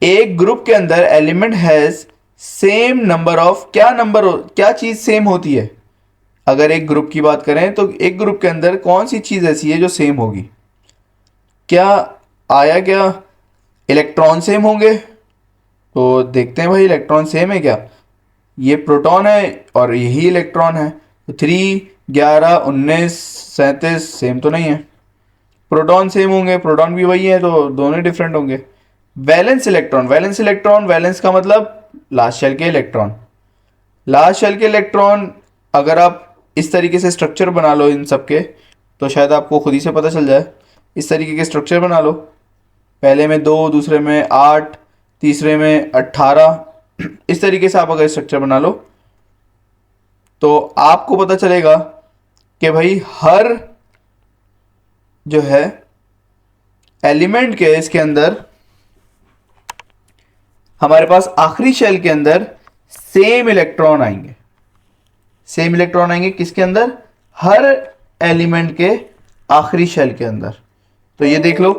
एक ग्रुप के अंदर element has same number of, क्या चीज सेम होती है? अगर एक ग्रुप की बात करें तो एक ग्रुप के अंदर कौन सी चीज ऐसी है जो सेम होगी? क्या आया क्या? इलेक्ट्रॉन सेम होंगे, तो देखते हैं भाई इलेक्ट्रॉन सेम है क्या। ये प्रोटॉन है और यही इलेक्ट्रॉन है, तो 3 11 19 37 सेम तो नहीं है। प्रोटॉन सेम होंगे, प्रोटॉन भी वही है, तो दोनों डिफरेंट होंगे। वैलेंस इलेक्ट्रॉन, वैलेंस का मतलब लास्ट शेल के इलेक्ट्रॉन। लास्ट शेल के इलेक्ट्रॉन, अगर आप इस तरीके से स्ट्रक्चर बना लो इन सब के, तो शायद आपको खुद ही से पता चल जाए। इस तरीके के स्ट्रक्चर बना लो, पहले में 2, दूसरे में 8, तीसरे में 18, इस तरीके से आप अगर स्ट्रक्चर बना लो तो आपको पता चलेगा कि भाई हर जो है एलिमेंट के इसके अंदर हमारे पास आखिरी शेल के अंदर सेम इलेक्ट्रॉन आएंगे। सेम इलेक्ट्रॉन आएंगे किसके अंदर? हर एलिमेंट के आखिरी शेल के अंदर। तो ये देख लो,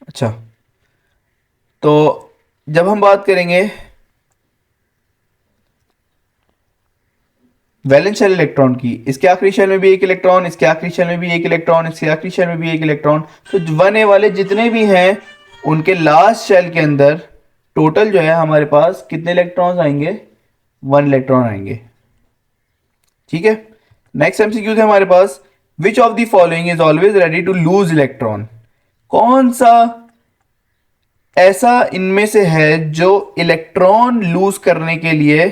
अच्छा, तो जब हम बात करेंगे वैलेंस शेल इलेक्ट्रॉन की, इसके आखिरी शेल में भी एक इलेक्ट्रॉन, इसके आखिरी शेल में भी एक इलेक्ट्रॉन, इसके आखिरी शेल में भी एक इलेक्ट्रॉन, तो 1A वाले जितने भी हैं उनके लास्ट शेल के अंदर टोटल जो है हमारे पास कितने इलेक्ट्रॉन्स आएंगे? 1 इलेक्ट्रॉन आएंगे। ठीक है, नेक्स्ट एमसीक्यू है हमारे पास, which of the following is always ready to lose electron? कौन सा ऐसा इनमें से है जो इलेक्ट्रॉन लूज करने के लिए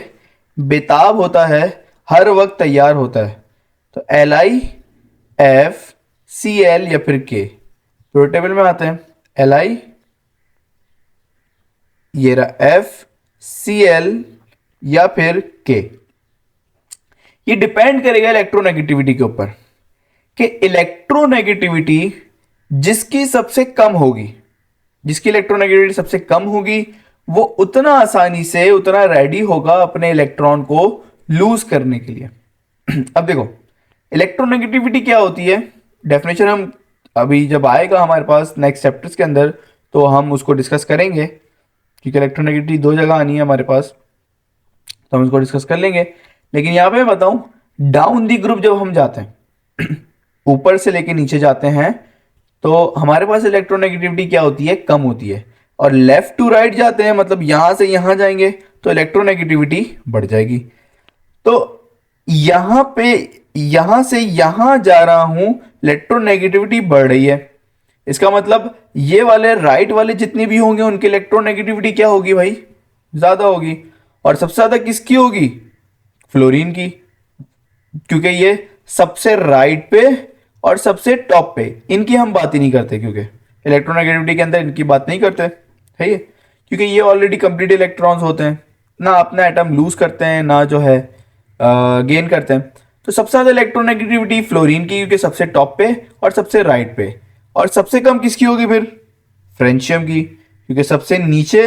बेताब होता है, हर वक्त तैयार होता है? तो Li, F, Cl या फिर K। तो टेबल में आते हैं, Li, ये रहा F, Cl या फिर K। ये डिपेंड करेगा इलेक्ट्रोनेगेटिविटी के ऊपर, कि इलेक्ट्रोनेगेटिविटी जिसकी सबसे कम होगी, जिसकी इलेक्ट्रोनेगेटिविटी सबसे कम होगी, वो उतना आसानी से उतना रेडी होगा अपने इलेक्ट्रॉन को लूज करने के लिए। अब देखो इलेक्ट्रोनेगेटिविटी क्या होती है, डेफिनेशन हम अभी जब आएगा हमारे पास नेक्स्ट चैप्टर्स के अंदर तो हम उसको डिस्कस करेंगे, क्योंकि इलेक्ट्रोनेगेटिविटी दो जगह आनी है हमारे पास, तो हम इसको डिस्कस कर लेंगे। लेकिन यहाँ पे मैं बताऊं, डाउन दी ग्रुप जब हम जाते हैं ऊपर से लेके नीचे जाते हैं तो हमारे पास इलेक्ट्रोनेगेटिविटी क्या होती है, कम होती है। और लेफ्ट टू राइट जाते हैं, मतलब यहां से यहां जाएंगे तो इलेक्ट्रोनेगेटिविटी बढ़ जाएगी। तो यहां पे यहां से यहां जा रहा हूं, इलेक्ट्रोनेगेटिविटी बढ़ रही है। इसका मतलब ये वाले राइट वाले जितने भी होंगे उनकी इलेक्ट्रोनेगेटिविटी क्या होगी भाई, ज्यादा होगी। और सबसे ज्यादा किसकी होगी, फ्लोरीन की, क्योंकि ये सबसे राइट पे और सबसे टॉप पे, इनकी हम बात ही नहीं करते, क्योंकि इलेक्ट्रोनेगेटिविटी के अंदर इनकी बात नहीं करते है ये, क्योंकि ये ऑलरेडी कंप्लीट इलेक्ट्रॉन्स होते हैं, ना अपना एटम लूज करते हैं ना जो है गेन करते हैं। तो सबसे ज्यादा इलेक्ट्रोनेगेटिविटी फ्लोरीन की, क्योंकि सबसे टॉप पे और सबसे राइट पे। और सबसे कम किसकी होगी फिर, फ्रेंशियम की, क्योंकि सबसे नीचे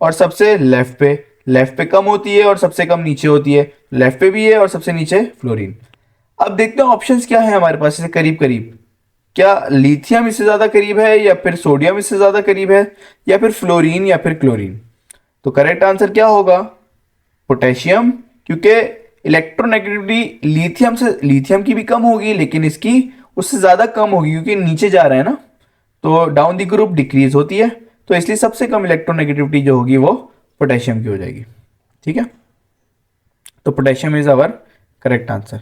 और सबसे लेफ्ट पे कम होती है और सबसे कम नीचे होती है, लेफ्ट पे भी है और सबसे नीचे फ्लोरीन। अब देखते हैं ऑप्शंस क्या है हमारे पास, इसे करीब करीब, क्या लिथियम इससे ज्यादा करीब है या फिर सोडियम इससे ज्यादा करीब है या फिर फ्लोरीन या फिर क्लोरीन। तो करेक्ट आंसर क्या होगा, पोटेशियम, क्योंकि इलेक्ट्रोनेगेटिविटी लिथियम की भी कम होगी लेकिन इसकी उससे ज्यादा कम होगी, क्योंकि नीचे जा रहा है ना, तो डाउन दी ग्रुप डिक्रीज होती है, तो इसलिए सबसे कम इलेक्ट्रोनेगेटिविटी जो होगी वो पोटेशियम की हो जाएगी। ठीक है, तो potassium is our correct answer.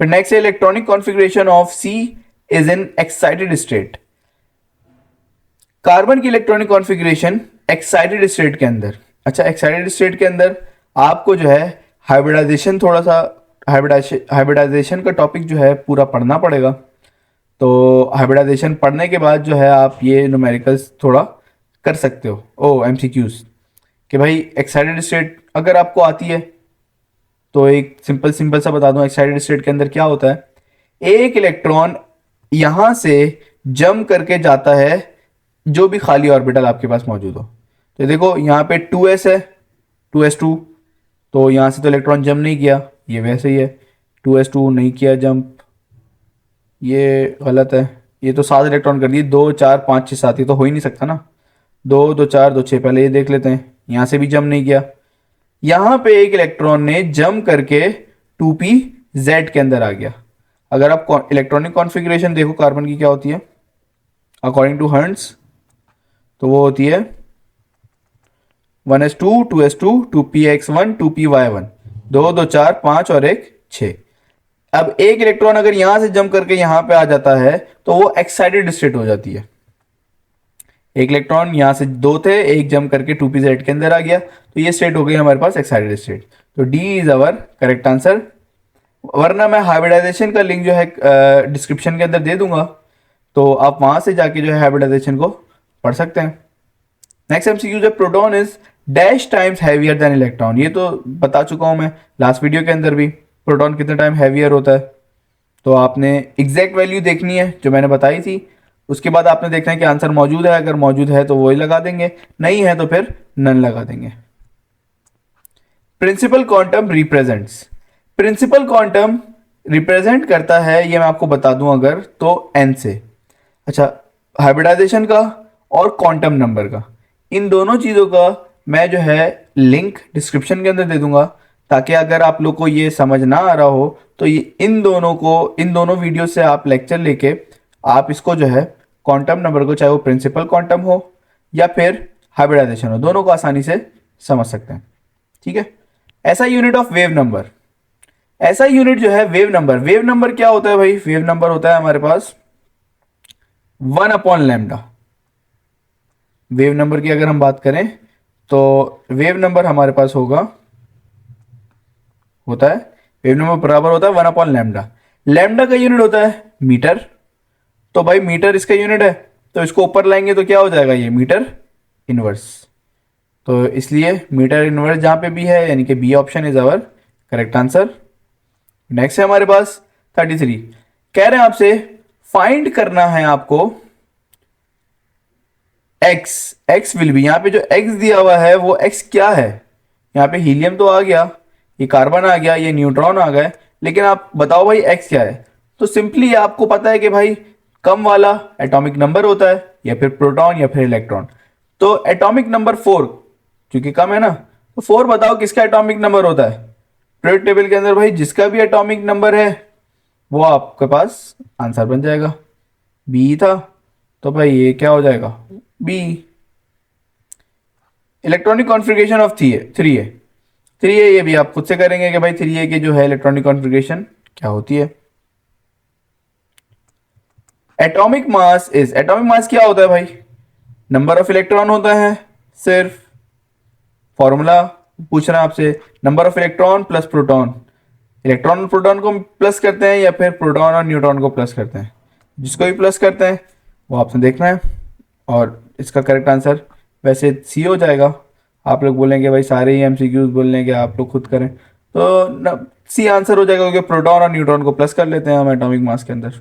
फिर नेक्स्ट है electronic configuration of C is in excited state. Carbon की इलेक्ट्रॉनिक कॉन्फ़िगरेशन एक्साइटेड स्टेट के अंदर, अच्छा एक्साइटेड स्टेट के अंदर आपको जो है हाइब्रिडाइजेशन, थोड़ा सा हाइब्रिडाइजेशन का टॉपिक जो है पूरा पढ़ना पड़ेगा। तो हाइब्रिडाइजेशन पढ़ने के बाद जो है आप ये न्यूमेरिकल्स थोड़ा कर सकते हो, ओ एमसीक्यूज, कि भाई एक्साइटेड स्टेट अगर आपको आती है तो एक सिंपल सा बता दूं, एक्साइटेड स्टेट के अंदर क्या होता है, एक इलेक्ट्रॉन यहां से जंप करके जाता है जो भी खाली ऑर्बिटल आपके पास मौजूद हो। तो देखो यहाँ पे 2s है, 2s2, तो यहां से तो इलेक्ट्रॉन जंप नहीं किया, ये वैसे ही है, 2s2 नहीं किया जंप, ये गलत है, ये तो 7 इलेक्ट्रॉन कर दिए, 2 4 5 6 7, ये तो हो ही नहीं सकता ना, 2 2 4 2 6, पहले ये देख लेते हैं, यहां से भी जंप नहीं किया। यहां पे एक इलेक्ट्रॉन ने जंप करके 2p z के अंदर आ गया। अगर आप इलेक्ट्रॉनिक कॉन्फ़िगरेशन देखो कार्बन की क्या होती है अकॉर्डिंग टू हर्ट्ज, तो वो होती है 1s2 2s2 2px1 2py1, 2 2 4 5 और एक 6। अब एक इलेक्ट्रॉन अगर यहां से जंप करके यहां पे आ जाता है तो वो एक्साइटेड स्टेट हो जाती है। एक इलेक्ट्रॉन यहां से दो थे, एक जंप करके 2pz के अंदर आ गया, तो ये स्टेट हो गई हमारे पास एक्साइटेड स्टेट। तो D is our correct answer. वरना मैं हाइब्रिडाइजेशन का लिंक जो है डिस्क्रिप्शन के अंदर दे दूंगा, तो आप वहां से जाके जो है हाइब्रिडाइजेशन को पढ़ सकते हैं। नेक्स्ट एमसीक्यू जो proton is dash times heavier than electron, ये तो बता चुका हूं मैं लास्ट वीडियो के अंदर भी, प्रोटॉन कितने टाइम हैवियर होता है। तो आपने एग्जैक्ट वैल्यू देखनी है जो मैंने बताई थी, उसके बाद आपने देखना है कि आंसर मौजूद है, अगर मौजूद है तो वही लगा देंगे, नहीं है तो फिर नन लगा देंगे। Principal quantum represents, principal quantum represent करता है, ये मैं आपको बता दूं अगर तो एन से, अच्छा हाइब्रिडाइजेशन का और क्वांटम नंबर का, इन दोनों चीज़ों का मैं जो है लिंक डिस्क्रिप्शन के अंदर दे दूंगा, ताकि अगर आप लोग को ये समझ ना आ रहा हो तो ये इन दोनों वीडियो से आप लेक्चर लेके आप इसको जो है क्वांटम नंबर को, चाहे वो प्रिंसिपल क्वांटम हो या फिर हाइब्रिडाइजेशन हो, दोनों को आसानी से समझ सकते हैं। ठीक है, ऐसा यूनिट ऑफ वेव नंबर, ऐसा यूनिट जो है वेव नंबर, वेव नंबर क्या होता है भाई, वेव नंबर होता है हमारे पास 1/λ। वेव नंबर की अगर हम बात करें तो वेव नंबर हमारे पास होता है वेव नंबर बराबर होता है 1/λ। लैम्डा का यूनिट होता है मीटर, तो भाई मीटर इसका यूनिट है, तो इसको ऊपर लाएंगे तो क्या हो जाएगा, ये मीटर इनवर्स। तो इसलिए मीटर इनवर्स जहां पे भी है, यानी कि B option is our correct answer. Next है हमारे पास 33, कह रहे हैं आपसे फाइंड करना है आपको x। x विल बी, यहां पे जो x दिया हुआ है वो x क्या है? यहाँ पे हीलियम तो आ गया, ये कार्बन आ गया, ये न्यूट्रॉन आ गए, लेकिन आप बताओ भाई x क्या है? तो सिंपली आपको पता है कि भाई कम वाला एटॉमिक नंबर होता है, या फिर प्रोटॉन या फिर इलेक्ट्रॉन। तो एटॉमिक नंबर 4 क्योंकि कम है ना, तो 4 बताओ किसका एटॉमिक नंबर होता है? पीरियड टेबल के अंदर भाई जिसका भी एटॉमिक नंबर है वो आपके पास आंसर बन जाएगा। बी था, तो भाई ये क्या हो जाएगा? B. Electronic configuration of 3A, ये भी आप खुद से करेंगे कि भाई 3A की जो है इलेक्ट्रॉनिक कॉन्फ़िगरेशन क्या होती है। एटॉमिक मास एटॉमिक मास क्या होता है भाई? नंबर ऑफ इलेक्ट्रॉन होता है, सिर्फ फॉर्मूला पूछ रहा है आपसे, number of electron plus proton. Electron और प्रोटॉन को प्लस करते हैं या फिर प्रोटॉन और न्यूट्रॉन को प्लस करते हैं? जिसको भी प्लस करते हैं वो आपसे देखना है। और इसका करेक्ट आंसर वैसे सी हो जाएगा। आप लोग बोलेंगे भाई सारे ही एमसीक्यूज बोल लेंगे, आप लोग खुद करें, तो सी आंसर हो जाएगा, क्योंकि प्रोटॉन और न्यूट्रॉन को प्लस कर लेते हैं हम एटॉमिक मास के अंदर।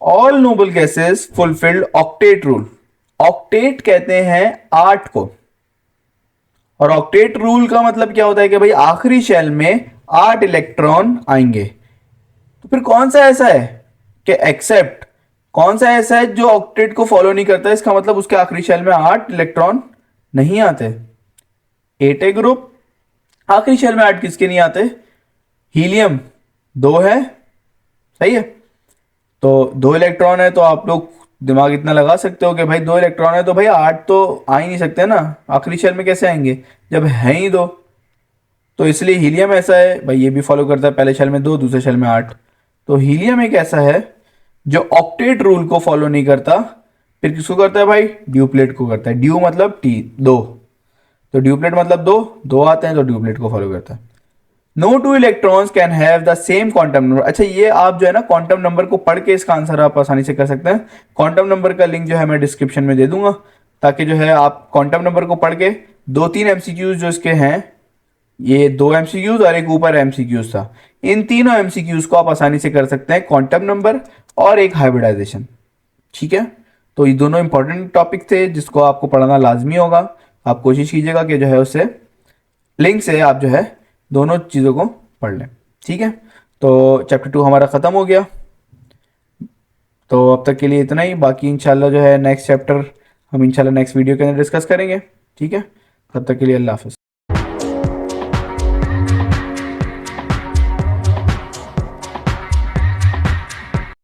All noble gases fulfilled octet rule. Octet कहते हैं 8 को, और ऑक्टेट रूल का मतलब क्या होता है कि भाई आखिरी शेल में 8 इलेक्ट्रॉन आएंगे। तो फिर कौन सा ऐसा है कि एक्सेप्ट, कौन सा ऐसा है जो ऑक्टेट को फॉलो नहीं करता? इसका मतलब उसके आखिरी शेल में 8 इलेक्ट्रॉन नहीं आते। 8A ग्रुप, आखिरी शेल में 8 किसके नहीं आते? हीलियम 2 है, सही है। तो 2 इलेक्ट्रॉन है, तो आप लोग दिमाग इतना लगा सकते हो कि भाई 2 इलेक्ट्रॉन है तो भाई 8 तो आ ही नहीं सकते ना, आखिरी शेल में कैसे आएंगे जब है ही 2? तो इसलिए हीलियम ऐसा है भाई, ये भी फॉलो करता है, पहले शेल में 2 दूसरे शेल में 8। तो हीलियम एक ऐसा है जो ऑक्टेट रूल को फॉलो नहीं करता। फिर किसको करता है भाई? ड्यूप्लेट को करता है। ड्यू मतलब टी, 2, तो ड्यूप्लेट मतलब 2, 2 आते हैं तो ड्यूप्लेट को फॉलो करता है। No two electrons can have the same quantum number. अच्छा, ये आप जो है ना क्वांटम नंबर को पढ़ के इसका आंसर आप आसानी से कर सकते हैं। क्वांटम नंबर का लिंक जो है मैं डिस्क्रिप्शन में दे दूंगा, ताकि जो है आप क्वांटम नंबर को पढ़ के 2-3 एमसीक्यूज जो इसके हैं, ये 2 एमसीक्यूज और एक ऊपर एमसीक्यूज था, इन तीनों एमसीक्यूज को आप आसानी से कर सकते हैं, क्वांटम नंबर और एक हाइब्रिडाइजेशन। ठीक है, तो ये दोनों इंपॉर्टेंट टॉपिक थे जिसको आपको पढ़ना लाजमी होगा। आप कोशिश कीजिएगा कि जो है उससे लिंक से आप जो है दोनों चीज़ों को पढ़ लें। ठीक है, तो चैप्टर 2 हमारा ख़त्म हो गया। तो अब तक के लिए इतना ही, बाकी इंशाल्लाह जो है नेक्स्ट चैप्टर हम इंशाल्लाह नेक्स्ट वीडियो के अंदर डिस्कस करेंगे। ठीक है, तब तक के लिए अल्लाह हाफ़िज़।